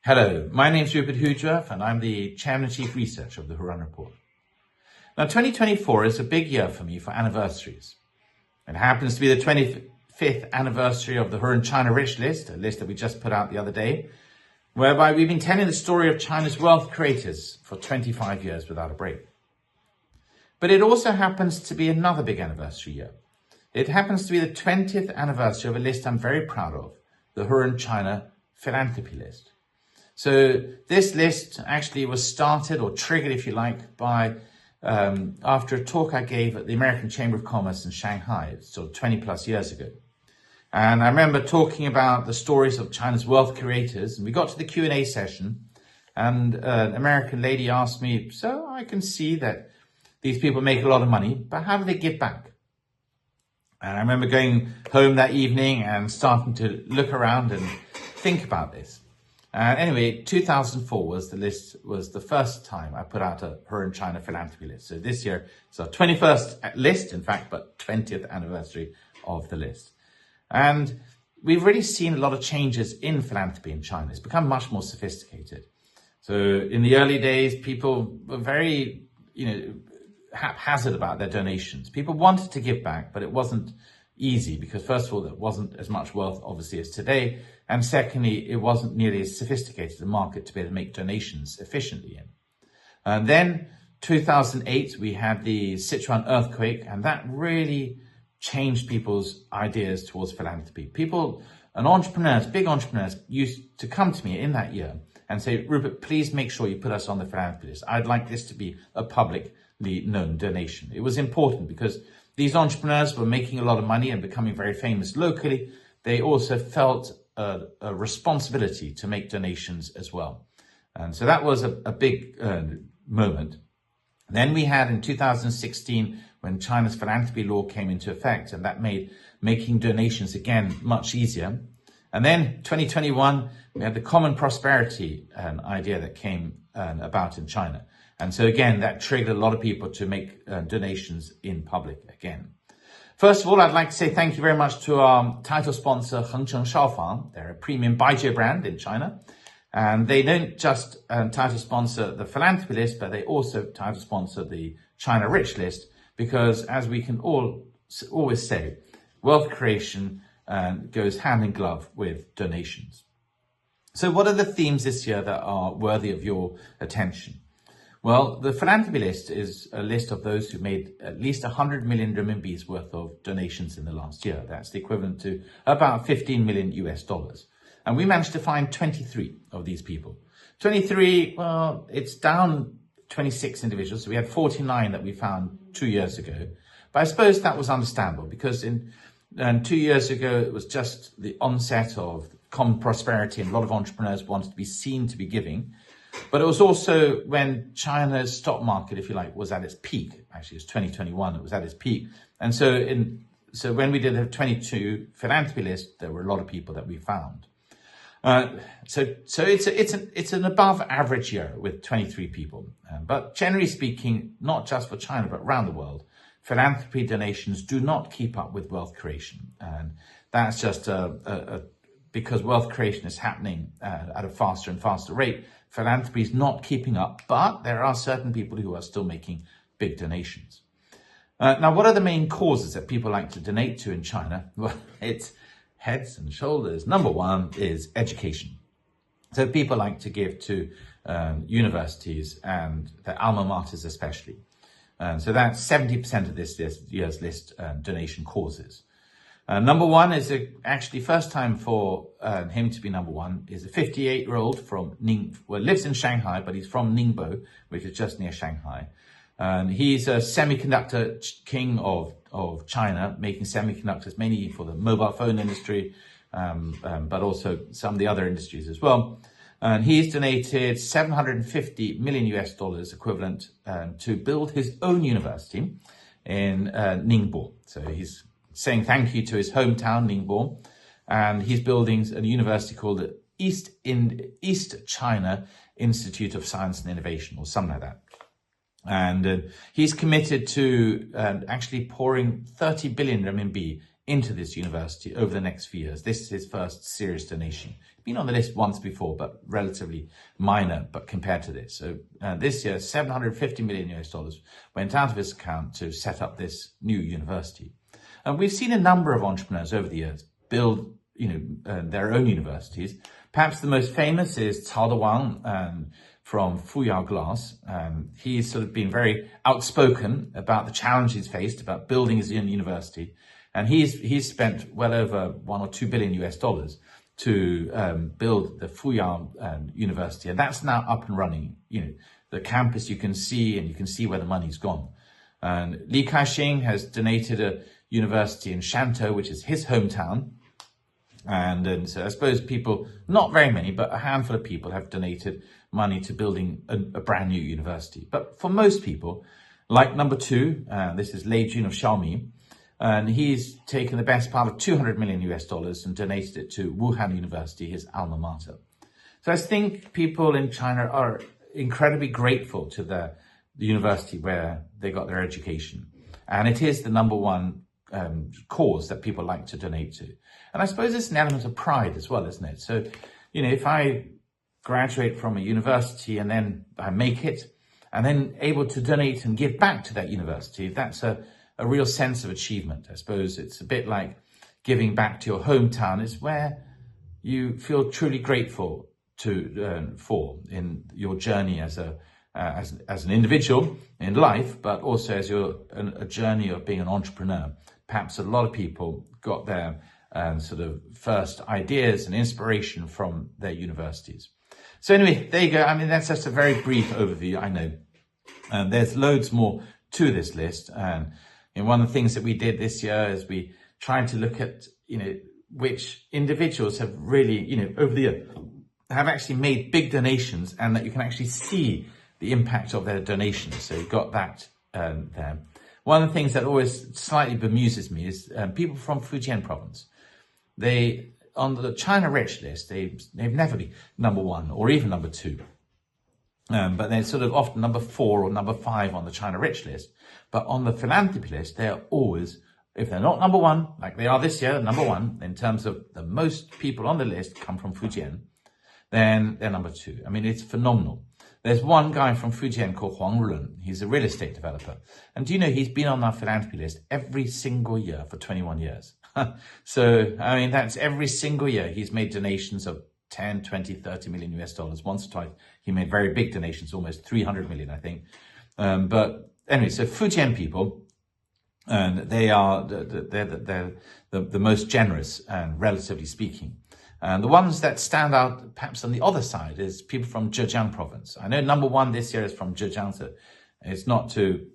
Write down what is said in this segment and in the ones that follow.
Hello, my name is Rupert Hoodruff and I'm the Chairman-in-Chief Researcher of the Hurun Report. Now 2024 is a big year for me for anniversaries. It happens to be the 25th anniversary of the Hurun China Rich List, a list that we just put out the other day, whereby we've been telling the story of China's wealth creators for 25 years without a break. But it also happens to be another big anniversary year. It happens to be the 20th anniversary of a list I'm very proud of, the Hurun China Philanthropy list. So this list actually was started or triggered, if you like, by after a talk I gave at the American Chamber of Commerce in Shanghai, sort of 20 plus years ago. And I remember talking about the stories of China's wealth creators, and we got to the Q&A session, and an American lady asked me, so I can see that these people make a lot of money, but how do they give back? And I remember going home that evening and starting to look around and think about this. Anyway, 2004 was the first time I put out a Hurun China Philanthropy list. So this year, it's our 21st list, in fact, but 20th anniversary of the list. And we've really seen a lot of changes in philanthropy in China. It's become much more sophisticated. So in the early days, people were very, haphazard about their donations. People wanted to give back, but it wasn't easy because, first of all, there wasn't as much wealth, obviously, as today. And secondly, it wasn't nearly as sophisticated a market to be able to make donations efficiently in. And then 2008, we had the Sichuan earthquake, and that really changed people's ideas towards philanthropy. People and entrepreneurs, big entrepreneurs, used to come to me in that year and say, Rupert, please make sure you put us on the philanthropy list. I'd like this to be a publicly known donation. It was important because these entrepreneurs were making a lot of money and becoming very famous locally. They also felt a responsibility to make donations as well. And so that was a big moment. Then we had in 2016, when China's philanthropy law came into effect, and that made making donations again much easier. And then 2021, we had the common prosperity idea that came about in China. And so again, that triggered a lot of people to make donations in public again. First of all, I'd like to say thank you very much to our title sponsor, Hengcheng Shaofang. They're a premium Baijie brand in China. And they don't just title sponsor the philanthropy list, but they also title sponsor the China Rich list, because as we can always say, wealth creation goes hand in glove with donations. So what are the themes this year that are worthy of your attention? Well, the philanthropy list is a list of those who made at least 100 million renminbi's worth of donations in the last year. That's the equivalent to about 15 million US dollars. And we managed to find 23 of these people. 23, well, it's down 26 individuals. So we had 49 that we found 2 years ago. But I suppose that was understandable because 2 years ago, it was just the onset of common prosperity and a lot of entrepreneurs wanted to be seen to be giving. But it was also when China's stock market, if you like, was at its peak. Actually, it was 2021, it was at its peak. And so when we did the 22 philanthropy list, there were a lot of people that we found. So it's an above average year with 23 people. But generally speaking, not just for China, but around the world, philanthropy donations do not keep up with wealth creation. And that's just because wealth creation is happening at a faster and faster rate. Philanthropy is not keeping up, but there are certain people who are still making big donations. Now, what are the main causes that people like to donate to in China? Well, it's heads and shoulders. Number one is education. So people like to give to universities and their alma maters especially. So that's 70% of this year's list donation causes. Number one is actually first time for him to be number one is a 58-year-old from lives in Shanghai, but he's from Ningbo, which is just near Shanghai. And he's a semiconductor king of China, making semiconductors mainly for the mobile phone industry, but also some of the other industries as well. And he's donated 750 million US dollars equivalent to build his own university in Ningbo. So he's saying thank you to his hometown, Ningbo, and he's building a university called the East China Institute of Science and Innovation, or something like that. And he's committed to actually pouring 30 billion renminbi into this university over the next few years. This is his first serious donation. Been on the list once before, but relatively minor, but compared to this. So this year, $750 million went out of his account to set up this new university. And we've seen a number of entrepreneurs over the years build, their own universities. Perhaps the most famous is Cao Wang from Fuyao Glass. He's sort of been very outspoken about the challenges he's faced about building his own university. And he's spent well over $1 or $2 billion to build the Fuyao University. And that's now up and running. The campus you can see, and you can see where the money's gone. And Li Ka-shing has donated a university in Shantou, which is his hometown. And so I suppose people, not very many, but a handful of people have donated money to building a brand new university. But for most people, like number 2, this is Lei Jun of Xiaomi, and he's taken the best part of $200 million and donated it to Wuhan University, his alma mater. So I think people in China are incredibly grateful to the university where they got their education. And it is the number one cause that people like to donate to. And I suppose it's an element of pride as well, isn't it? So, if I graduate from a university and then I make it, and then able to donate and give back to that university, that's a real sense of achievement. I suppose it's a bit like giving back to your hometown. Is where you feel truly grateful for in your journey as an individual in life, but also as a journey of being an entrepreneur. Perhaps a lot of people got their sort of first ideas and inspiration from their universities. So anyway, there you go. I mean, that's just a very brief overview. I know there's loads more to this list. And one of the things that we did this year is we tried to look at, which individuals have really, over the year, have actually made big donations, and that you can actually see the impact of their donations. So you've got that there. One of the things that always slightly bemuses me is people from Fujian province. They, on the China Rich list, they've never been number 1 or even number 2. But they're sort of often number 4 or number 5 on the China Rich list. But on the Philanthropy list, they're always, if they're not number 1, like they are this year, number 1, in terms of the most people on the list come from Fujian, then they're number 2. I mean, it's phenomenal. There's one guy from Fujian called Hurun. He's a real estate developer. And do you know, he's been on our Philanthropy list every single year for 21 years. So, I mean, that's every single year he's made donations of 10, 20, 30 million US dollars. Once or twice, he made very big donations, almost 300 million, I think. But anyway, so Fujian people, and they're the most generous, and relatively speaking. And the ones that stand out perhaps on the other side is people from Zhejiang province. I know number 1 this year is from Zhejiang, so it's not to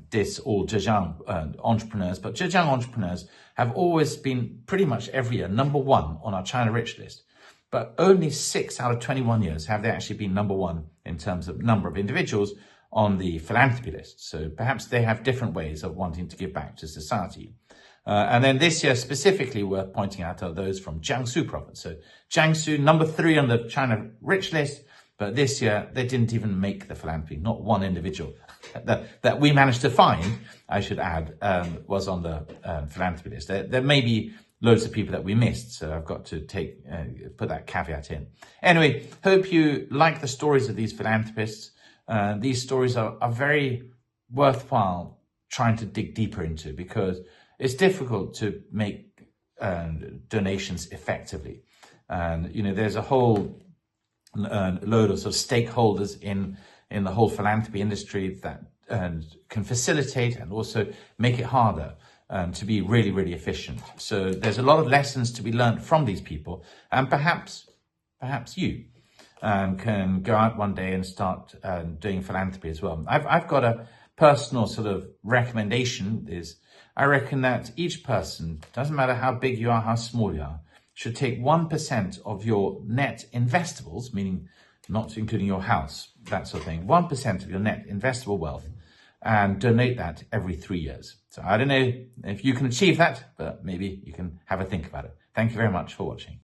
diss all Zhejiang entrepreneurs, but Zhejiang entrepreneurs have always been pretty much every year number 1 on our China Rich list. But only 6 out of 21 years have they actually been number 1 in terms of number of individuals on the Philanthropy list. So perhaps they have different ways of wanting to give back to society. And then this year specifically worth pointing out are those from Jiangsu province. So Jiangsu, number 3 on the China Rich list, but this year they didn't even make the Philanthropy. Not one individual that we managed to find, I should add, was on the Philanthropy list. There may be loads of people that we missed, so I've got to put that caveat in. Anyway, hope you like the stories of these philanthropists. These stories are very worthwhile trying to dig deeper into, because it's difficult to make donations effectively. And, there's a whole load of sort of stakeholders in the whole philanthropy industry that can facilitate and also make it harder to be really, really efficient. So there's a lot of lessons to be learned from these people. And perhaps you can go out one day and start doing philanthropy as well. I've got a personal sort of recommendation is, I reckon that each person, doesn't matter how big you are, how small you are, should take 1% of your net investables, meaning not including your house, that sort of thing, 1% of your net investable wealth, and donate that every 3 years. So I don't know if you can achieve that, but maybe you can have a think about it. Thank you very much for watching.